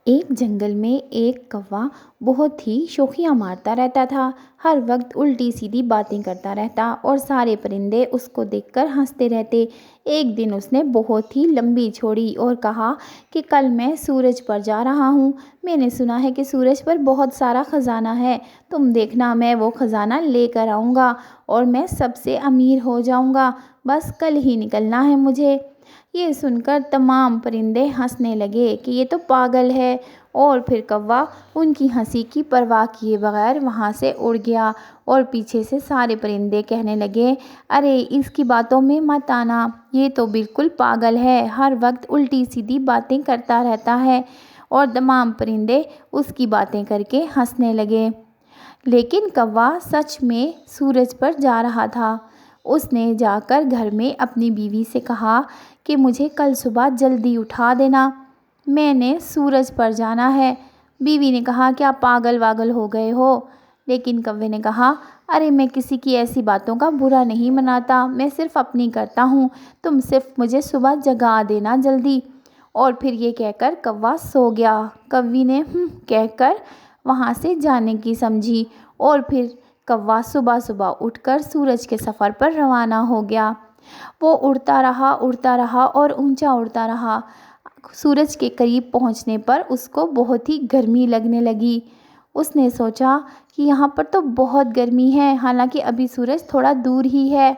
ایک جنگل میں ایک کوا بہت ہی شوخیاں مارتا رہتا تھا۔ ہر وقت الٹی سیدھی باتیں کرتا رہتا اور سارے پرندے اس کو دیکھ کر ہنستے رہتے۔ ایک دن اس نے بہت ہی لمبی چھوڑی اور کہا کہ کل میں سورج پر جا رہا ہوں۔ میں نے سنا ہے کہ سورج پر بہت سارا خزانہ ہے۔ تم دیکھنا، میں وہ خزانہ لے کر آؤں گا اور میں سب سے امیر ہو جاؤں گا۔ بس کل ہی نکلنا ہے مجھے۔ یہ سن کر تمام پرندے ہنسنے لگے کہ یہ تو پاگل ہے، اور پھر کوا ان کی ہنسی کی پرواہ کیے بغیر وہاں سے اڑ گیا اور پیچھے سے سارے پرندے کہنے لگے، ارے اس کی باتوں میں مت آنا، یہ تو بالکل پاگل ہے، ہر وقت الٹی سیدھی باتیں کرتا رہتا ہے۔ اور تمام پرندے اس کی باتیں کر کے ہنسنے لگے۔ لیکن کوا سچ میں سورج پر جا رہا تھا۔ اس نے جا کر گھر میں اپنی بیوی سے کہا کہ مجھے کل صبح جلدی اٹھا دینا، میں نے سورج پر جانا ہے۔ بیوی نے کہا، کیا پاگل واگل ہو گئے ہو؟ لیکن کوے نے کہا، ارے میں کسی کی ایسی باتوں کا برا نہیں مناتا، میں صرف اپنی کرتا ہوں، تم صرف مجھے صبح جگا دینا جلدی۔ اور پھر یہ کہہ کر کوا سو گیا۔ کوی نے کہہ کر وہاں سے جانے کی سمجھی اور پھر کوا صبح صبح اٹھ کر سورج کے سفر پر روانہ ہو گیا۔ وہ اڑتا رہا اور اونچا اڑتا رہا۔ سورج کے قریب پہنچنے پر اس کو بہت ہی گرمی لگنے لگی۔ اس نے سوچا کہ یہاں پر تو بہت گرمی ہے، حالانکہ ابھی سورج تھوڑا دور ہی ہے،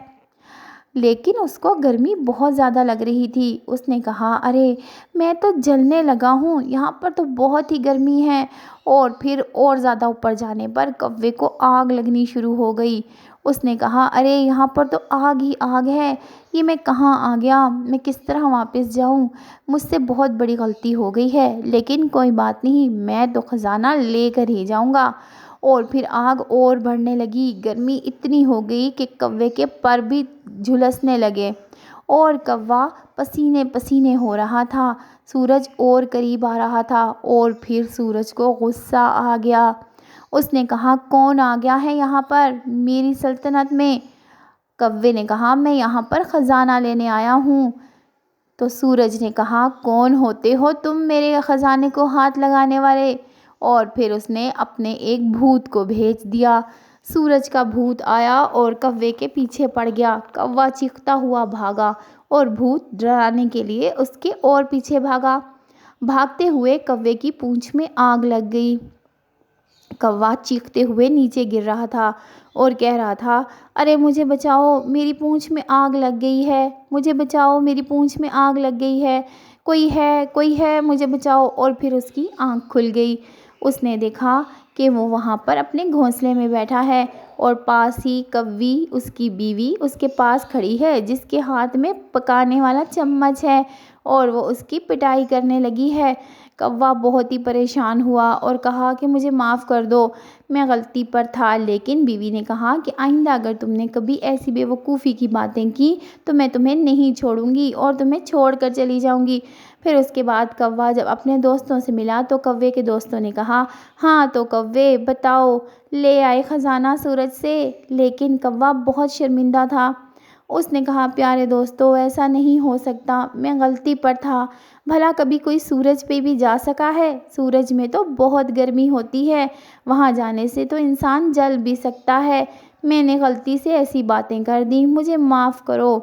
لیکن اس کو گرمی بہت زیادہ لگ رہی تھی۔ اس نے کہا، ارے میں تو جلنے لگا ہوں، یہاں پر تو بہت ہی گرمی ہے۔ اور پھر اور زیادہ اوپر جانے پر کوے کو آگ لگنی شروع ہو گئی۔ اس نے کہا، ارے یہاں پر تو آگ ہی آگ ہے، یہ میں کہاں آ گیا، میں کس طرح واپس جاؤں؟ مجھ سے بہت بڑی غلطی ہو گئی ہے، لیکن کوئی بات نہیں، میں تو خزانہ لے کر ہی جاؤں گا۔ اور پھر آگ اور بڑھنے لگی، گرمی اتنی ہو گئی کہ کوے کے پر بھی جھلسنے لگے اور کوا پسینے پسینے ہو رہا تھا۔ سورج اور قریب آ رہا تھا اور پھر سورج کو غصہ آ گیا۔ اس نے کہا، کون آ گیا ہے یہاں پر میری سلطنت میں؟ کوے نے کہا، میں یہاں پر خزانہ لینے آیا ہوں۔ تو سورج نے کہا، کون ہوتے ہو تم میرے خزانے کو ہاتھ لگانے والے؟ اور پھر اس نے اپنے ایک بھوت کو بھیج دیا۔ سورج کا بھوت آیا اور کوے کے پیچھے پڑ گیا۔ کوا چیختا ہوا بھاگا اور بھوت ڈرانے کے لیے اس کے اور پیچھے بھاگا۔ بھاگتے ہوئے کوے کی پونچھ میں آگ لگ گئی۔ کوا چیختے ہوئے نیچے گر رہا تھا اور کہہ رہا تھا، ارے مجھے بچاؤ، میری پونچھ میں آگ لگ گئی ہے، مجھے بچاؤ، میری پونچھ میں آگ لگ گئی ہے، کوئی ہے مجھے بچاؤ۔ اور پھر اس کی آنکھ کھل گئی۔ اس نے دیکھا کہ وہ وہاں پر اپنے گھونسلے میں بیٹھا ہے اور پاس ہی کوی، اس کی بیوی، اس کے پاس کھڑی ہے، جس کے ہاتھ میں پکانے والا چمچ ہے اور وہ اس کی پٹائی کرنے لگی ہے۔ کوا بہت ہی پریشان ہوا اور کہا کہ مجھے معاف کر دو، میں غلطی پر تھا۔ لیکن بیوی نے کہا کہ آئندہ اگر تم نے کبھی ایسی بے وقوفی کی باتیں کی تو میں تمہیں نہیں چھوڑوں گی اور تمہیں چھوڑ کر چلی جاؤں گی۔ پھر اس کے بعد کوا جب اپنے دوستوں سے ملا تو کوے کے دوستوں نے کہا، ہاں تو کوے بتاؤ، لے آئے خزانہ سورج سے؟ لیکن کوا بہت شرمندہ تھا۔ اس نے کہا، پیارے دوستو، ایسا نہیں ہو سکتا، میں غلطی پر تھا۔ بھلا کبھی کوئی سورج پہ بھی جا سکا ہے؟ سورج میں تو بہت گرمی ہوتی ہے، وہاں جانے سے تو انسان جل بھی سکتا ہے۔ میں نے غلطی سے ایسی باتیں کر دیں، مجھے معاف کرو۔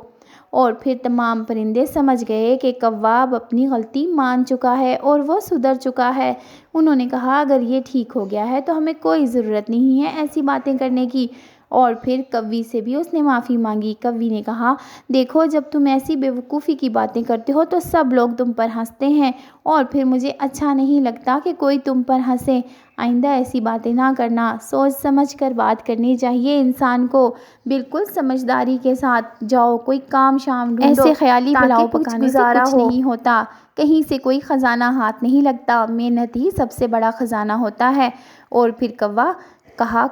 اور پھر تمام پرندے سمجھ گئے کہ کوا اب اپنی غلطی مان چکا ہے اور وہ سدھر چکا ہے۔ انہوں نے کہا، اگر یہ ٹھیک ہو گیا ہے تو ہمیں کوئی ضرورت نہیں ہے ایسی باتیں کرنے کی۔ اور پھر کوی سے بھی اس نے معافی مانگی۔ کوی نے کہا، دیکھو، جب تم ایسی بے وقوفی کی باتیں کرتے ہو تو سب لوگ تم پر ہنستے ہیں اور پھر مجھے اچھا نہیں لگتا کہ کوئی تم پر ہنسے۔ آئندہ ایسی باتیں نہ کرنا، سوچ سمجھ کر بات کرنی چاہیے انسان کو، بالکل سمجھداری کے ساتھ جاؤ، کوئی کام شام ڈھونڈو، ایسے خیالی پلاؤ پکانے سے کچھ نہیں ہوتا، کہیں سے کوئی خزانہ ہاتھ نہیں لگتا، محنت ہی سب سے بڑا خزانہ ہوتا ہے۔ اور پھر کوا کہا،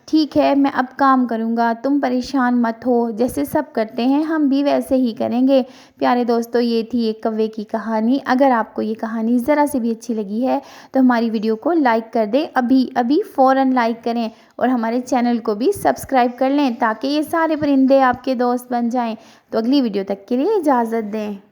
ٹھیک ہے، میں اب کام کروں گا، تم پریشان مت ہو، جیسے سب کرتے ہیں ہم بھی ویسے ہی کریں گے۔ پیارے دوستو، یہ تھی ایک کوے کی کہانی۔ اگر آپ کو یہ کہانی ذرا سے بھی اچھی لگی ہے تو ہماری ویڈیو کو لائک کر دیں، ابھی فوراً لائک کریں اور ہمارے چینل کو بھی سبسکرائب کر لیں تاکہ یہ سارے پرندے آپ کے دوست بن جائیں۔ تو اگلی ویڈیو تک کے لیے اجازت دیں۔